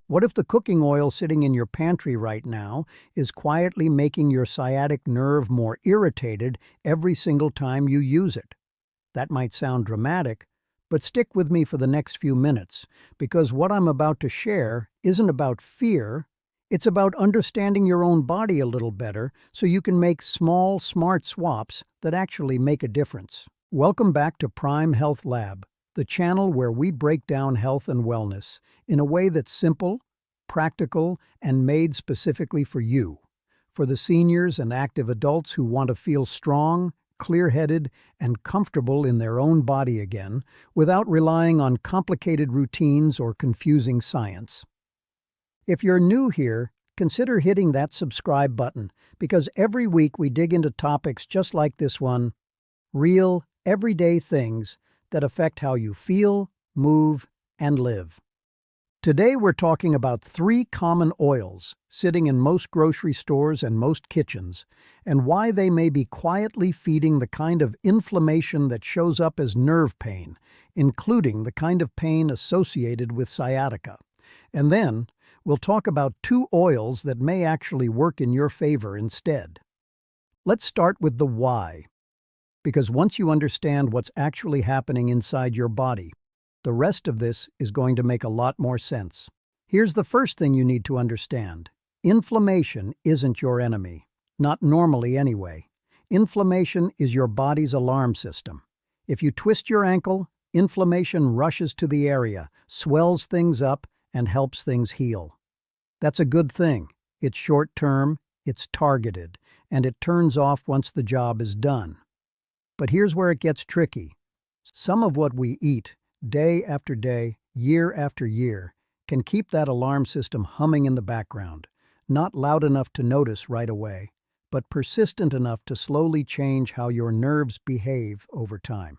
What if the cooking oil sitting in your pantry right now is quietly making your sciatic nerve more irritated every single time you use it? That might sound dramatic, but stick with me for the next few minutes, because what I'm about to share isn't about fear, it's about understanding your own body a little better so you can make small, smart swaps that actually make a difference. Welcome back to Prime Health Lab, the channel where we break down health and wellness in a way that's simple, practical, and made specifically for you, for the seniors and active adults who want to feel strong, clear-headed, and comfortable in their own body again without relying on complicated routines or confusing science. If you're new here, consider hitting that subscribe button, because every week we dig into topics just like this one, real, everyday things that affect how you feel, move, and live. Today we're talking about 3 common oils sitting in most grocery stores and most kitchens, and why they may be quietly feeding the kind of inflammation that shows up as nerve pain, including the kind of pain associated with sciatica. And then, we'll talk about 2 oils that may actually work in your favor instead. Let's start with the why, because once you understand what's actually happening inside your body, the rest of this is going to make a lot more sense. Here's the first thing you need to understand. Inflammation isn't your enemy. Not normally anyway. Inflammation is your body's alarm system. If you twist your ankle, inflammation rushes to the area, swells things up, and helps things heal. That's a good thing. It's short-term, it's targeted, and it turns off once the job is done. But here's where it gets tricky. Some of what we eat, day after day, year after year, can keep that alarm system humming in the background, not loud enough to notice right away, but persistent enough to slowly change how your nerves behave over time.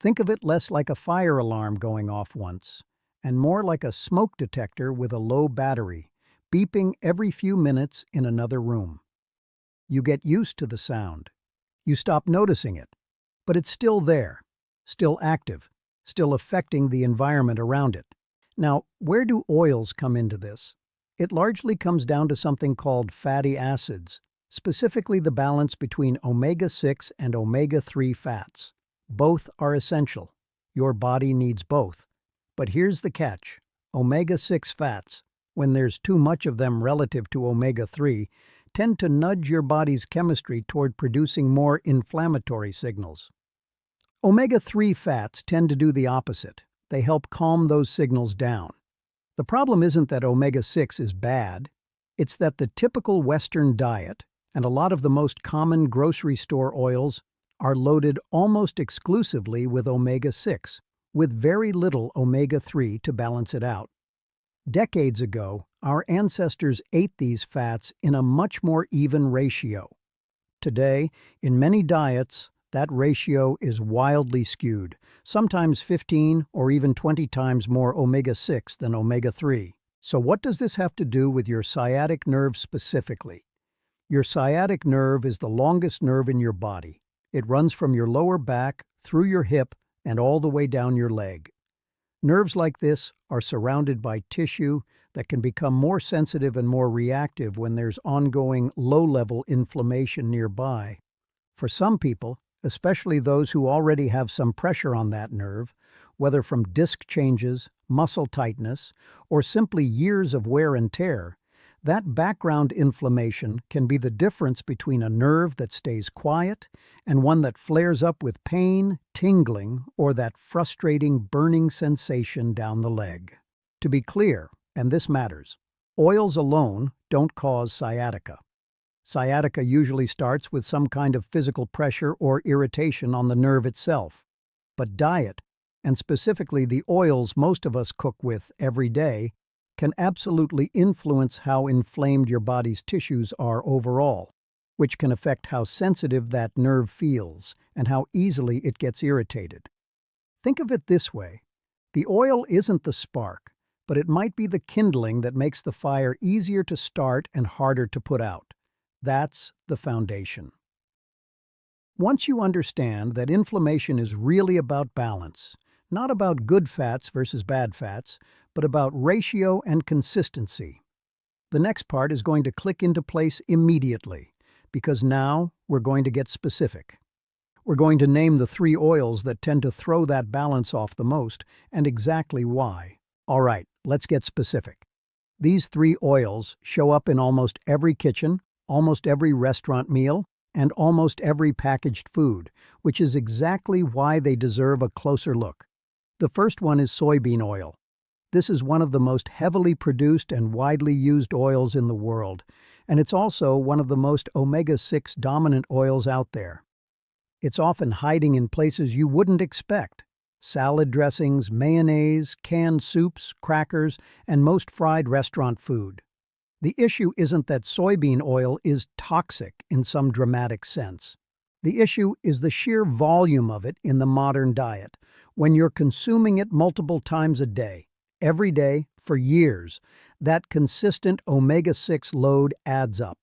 Think of it less like a fire alarm going off once, and more like a smoke detector with a low battery, beeping every few minutes in another room. You get used to the sound. You stop noticing it, but it's still there, still active, still affecting the environment around it. Now, where do oils come into this? It largely comes down to something called fatty acids, specifically the balance between omega-6 and omega-3 fats. Both are essential. Your body needs both. But here's the catch. Omega-6 fats, when there's too much of them relative to omega-3, tend to nudge your body's chemistry toward producing more inflammatory signals. Omega-3 fats tend to do the opposite. They help calm those signals down. The problem isn't that omega-6 is bad. It's that the typical Western diet, and a lot of the most common grocery store oils, are loaded almost exclusively with omega-6, with very little omega-3 to balance it out. Decades ago, our ancestors ate these fats in a much more even ratio. Today, in many diets, that ratio is wildly skewed, sometimes 15 or even 20 times more omega-6 than omega-3. So what does this have to do with your sciatic nerve specifically? Your sciatic nerve is the longest nerve in your body. It runs from your lower back, through your hip, and all the way down your leg. Nerves like this are surrounded by tissue that can become more sensitive and more reactive when there's ongoing low-level inflammation nearby. For some people, especially those who already have some pressure on that nerve, whether from disc changes, muscle tightness, or simply years of wear and tear, that background inflammation can be the difference between a nerve that stays quiet and one that flares up with pain, tingling, or that frustrating burning sensation down the leg. To be clear, and this matters, oils alone don't cause sciatica. Sciatica usually starts with some kind of physical pressure or irritation on the nerve itself. But diet, and specifically the oils most of us cook with every day, can absolutely influence how inflamed your body's tissues are overall, which can affect how sensitive that nerve feels and how easily it gets irritated. Think of it this way. The oil isn't the spark, but it might be the kindling that makes the fire easier to start and harder to put out. That's the foundation. Once you understand that inflammation is really about balance, not about good fats versus bad fats, but about ratio and consistency. The next part is going to click into place immediately, because now we're going to get specific. We're going to name the 3 oils that tend to throw that balance off the most, and exactly why. All right, let's get specific. These 3 oils show up in almost every kitchen, almost every restaurant meal, and almost every packaged food, which is exactly why they deserve a closer look. The first one is soybean oil. This is one of the most heavily produced and widely used oils in the world, and it's also one of the most omega-6 dominant oils out there. It's often hiding in places you wouldn't expect: salad dressings, mayonnaise, canned soups, crackers, and most fried restaurant food. The issue isn't that soybean oil is toxic in some dramatic sense. The issue is the sheer volume of it in the modern diet. When you're consuming it multiple times a day, every day, for years, that consistent omega-6 load adds up.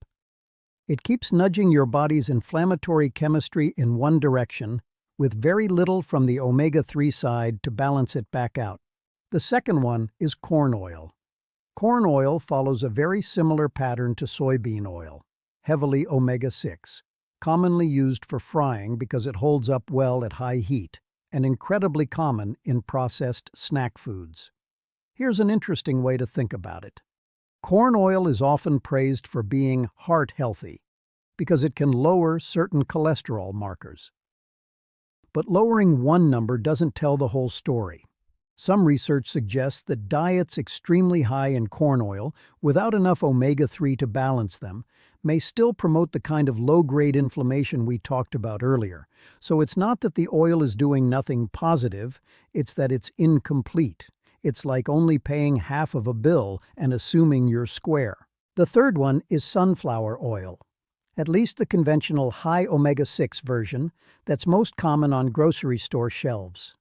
It keeps nudging your body's inflammatory chemistry in one direction, with very little from the omega-3 side to balance it back out. The second one is corn oil. Corn oil follows a very similar pattern to soybean oil, heavily omega-6, commonly used for frying because it holds up well at high heat, and incredibly common in processed snack foods. Here's an interesting way to think about it. Corn oil is often praised for being heart-healthy because it can lower certain cholesterol markers. But lowering one number doesn't tell the whole story. Some research suggests that diets extremely high in corn oil, without enough omega-3 to balance them, may still promote the kind of low-grade inflammation we talked about earlier. So it's not that the oil is doing nothing positive, it's that it's incomplete. It's like only paying half of a bill and assuming you're square. The third one is sunflower oil. At least the conventional high omega-6 version that's most common on grocery store shelves.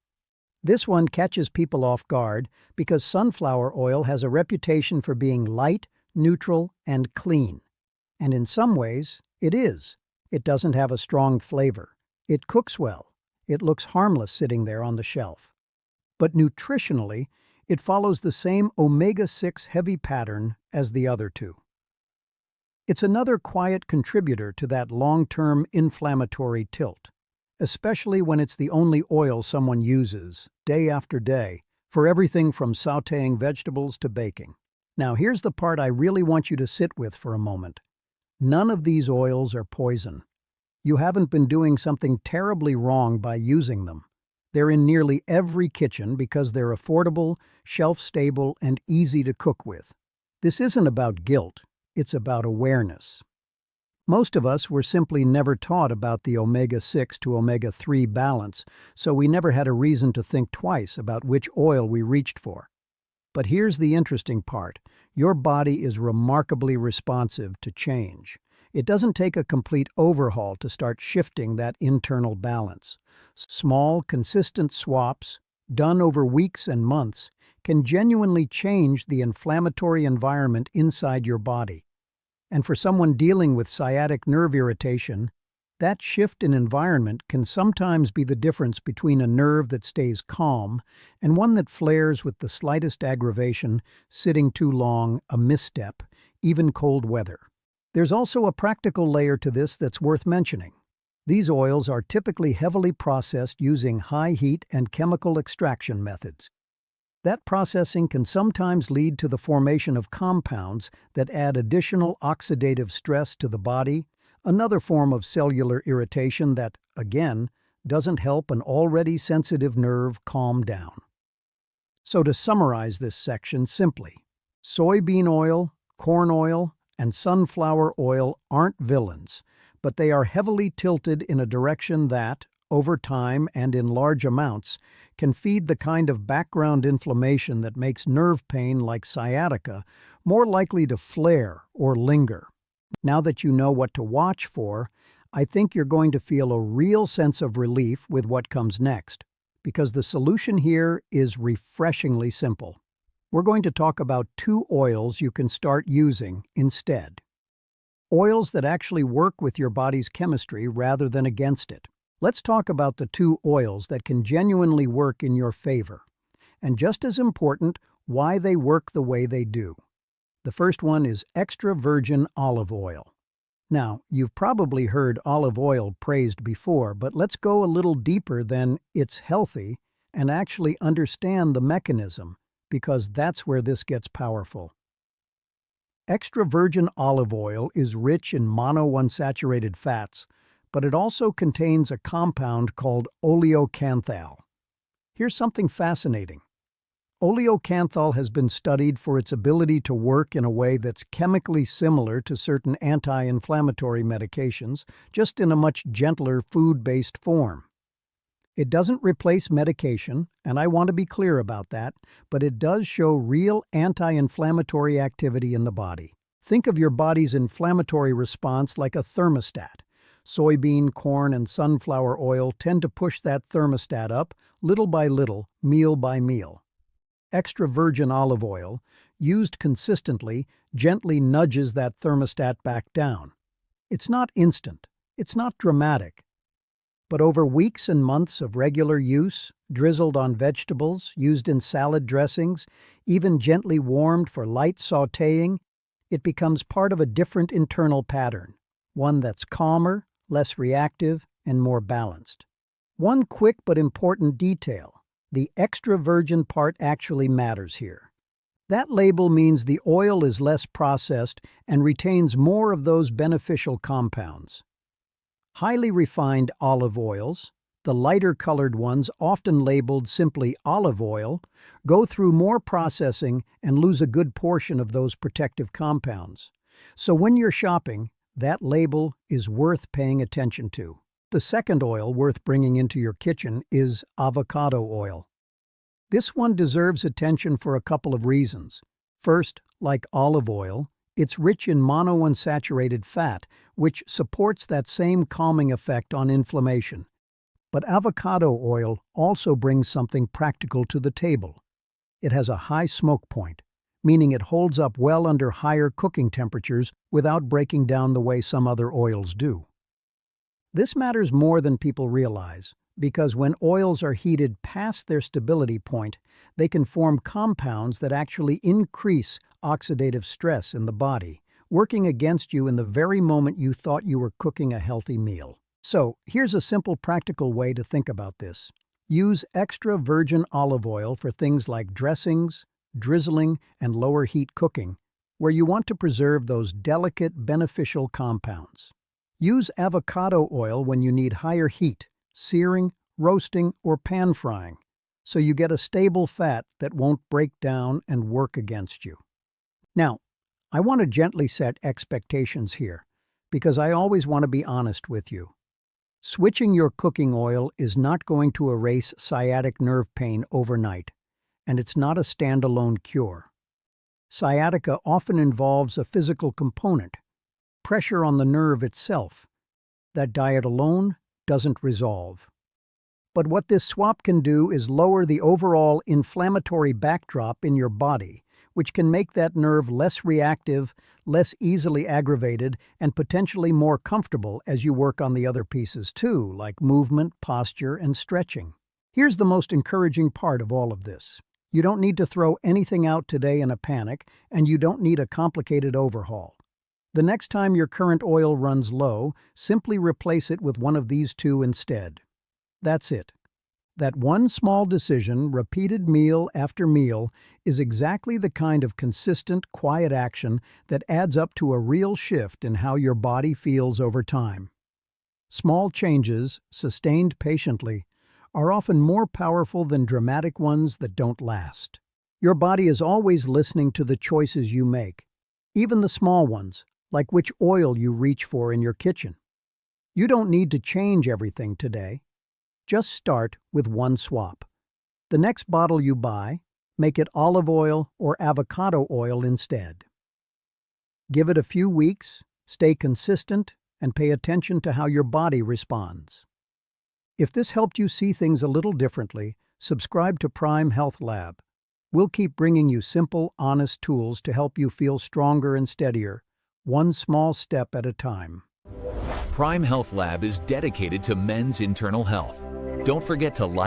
This one catches people off guard because sunflower oil has a reputation for being light, neutral, and clean. And in some ways, it is. It doesn't have a strong flavor. It cooks well. It looks harmless sitting there on the shelf. But nutritionally, it follows the same omega-6 heavy pattern as the other 2. It's another quiet contributor to that long-term inflammatory tilt, especially when it's the only oil someone uses, day after day, for everything from sautéing vegetables to baking. Now here's the part I really want you to sit with for a moment. None of these oils are poison. You haven't been doing something terribly wrong by using them. They're in nearly every kitchen because they're affordable, shelf-stable, and easy to cook with. This isn't about guilt, it's about awareness. Most of us were simply never taught about the omega-6 to omega-3 balance, so we never had a reason to think twice about which oil we reached for. But here's the interesting part. Your body is remarkably responsive to change. It doesn't take a complete overhaul to start shifting that internal balance. Small, consistent swaps, done over weeks and months, can genuinely change the inflammatory environment inside your body. And for someone dealing with sciatic nerve irritation, that shift in environment can sometimes be the difference between a nerve that stays calm and one that flares with the slightest aggravation, sitting too long, a misstep, even cold weather. There's also a practical layer to this that's worth mentioning. These oils are typically heavily processed using high heat and chemical extraction methods. That processing can sometimes lead to the formation of compounds that add additional oxidative stress to the body, another form of cellular irritation that, again, doesn't help an already sensitive nerve calm down. So to summarize this section simply, soybean oil, corn oil, and sunflower oil aren't villains, but they are heavily tilted in a direction that, over time and in large amounts, can feed the kind of background inflammation that makes nerve pain like sciatica more likely to flare or linger. Now that you know what to watch for, I think you're going to feel a real sense of relief with what comes next, because the solution here is refreshingly simple. We're going to talk about 2 oils you can start using instead. Oils that actually work with your body's chemistry rather than against it. Let's talk about the 2 oils that can genuinely work in your favor. And just as important, why they work the way they do. The first one is extra virgin olive oil. Now, you've probably heard olive oil praised before, but let's go a little deeper than it's healthy and actually understand the mechanism, because that's where this gets powerful. Extra virgin olive oil is rich in monounsaturated fats, but it also contains a compound called oleocanthal. Here's something fascinating. Oleocanthal has been studied for its ability to work in a way that's chemically similar to certain anti-inflammatory medications, just in a much gentler food-based form. It doesn't replace medication, and I want to be clear about that, but it does show real anti-inflammatory activity in the body. Think of your body's inflammatory response like a thermostat. Soybean, corn, and sunflower oil tend to push that thermostat up, little by little, meal by meal. Extra virgin olive oil, used consistently, gently nudges that thermostat back down. It's not instant, it's not dramatic, but over weeks and months of regular use, drizzled on vegetables, used in salad dressings, even gently warmed for light sautéing, it becomes part of a different internal pattern, one that's calmer, less reactive, and more balanced. One quick but important detail: the extra virgin part actually matters here. That label means the oil is less processed and retains more of those beneficial compounds. Highly refined olive oils, the lighter colored ones often labeled simply olive oil, go through more processing and lose a good portion of those protective compounds. So when you're shopping, that label is worth paying attention to. The second oil worth bringing into your kitchen is avocado oil. This one deserves attention for a couple of reasons. First, like olive oil, it's rich in monounsaturated fat, which supports that same calming effect on inflammation. But avocado oil also brings something practical to the table. It has a high smoke point, meaning it holds up well under higher cooking temperatures without breaking down the way some other oils do. This matters more than people realize, because when oils are heated past their stability point, they can form compounds that actually increase oxidative stress in the body, working against you in the very moment you thought you were cooking a healthy meal. So, here's a simple practical way to think about this. Use extra virgin olive oil for things like dressings, drizzling, and lower heat cooking, where you want to preserve those delicate, beneficial compounds. Use avocado oil when you need higher heat, searing, roasting, or pan frying, so you get a stable fat that won't break down and work against you. Now, I want to gently set expectations here, because I always want to be honest with you. Switching your cooking oil is not going to erase sciatic nerve pain overnight, and it's not a standalone cure. Sciatica often involves a physical component, pressure on the nerve itself, that diet alone doesn't resolve. But what this swap can do is lower the overall inflammatory backdrop in your body, which can make that nerve less reactive, less easily aggravated, and potentially more comfortable as you work on the other pieces too, like movement, posture, and stretching. Here's the most encouraging part of all of this. You don't need to throw anything out today in a panic, and you don't need a complicated overhaul. The next time your current oil runs low, simply replace it with one of these two instead. That's it. That one small decision, repeated meal after meal, is exactly the kind of consistent, quiet action that adds up to a real shift in how your body feels over time. Small changes, sustained patiently, are often more powerful than dramatic ones that don't last. Your body is always listening to the choices you make, even the small ones, like which oil you reach for in your kitchen. You don't need to change everything today. Just start with one swap. The next bottle you buy, make it olive oil or avocado oil instead. Give it a few weeks, stay consistent, and pay attention to how your body responds. If this helped you see things a little differently, subscribe to Prime Health Lab. We'll keep bringing you simple, honest tools to help you feel stronger and steadier, one small step at a time. Prime Health Lab is dedicated to men's internal health. Don't forget to like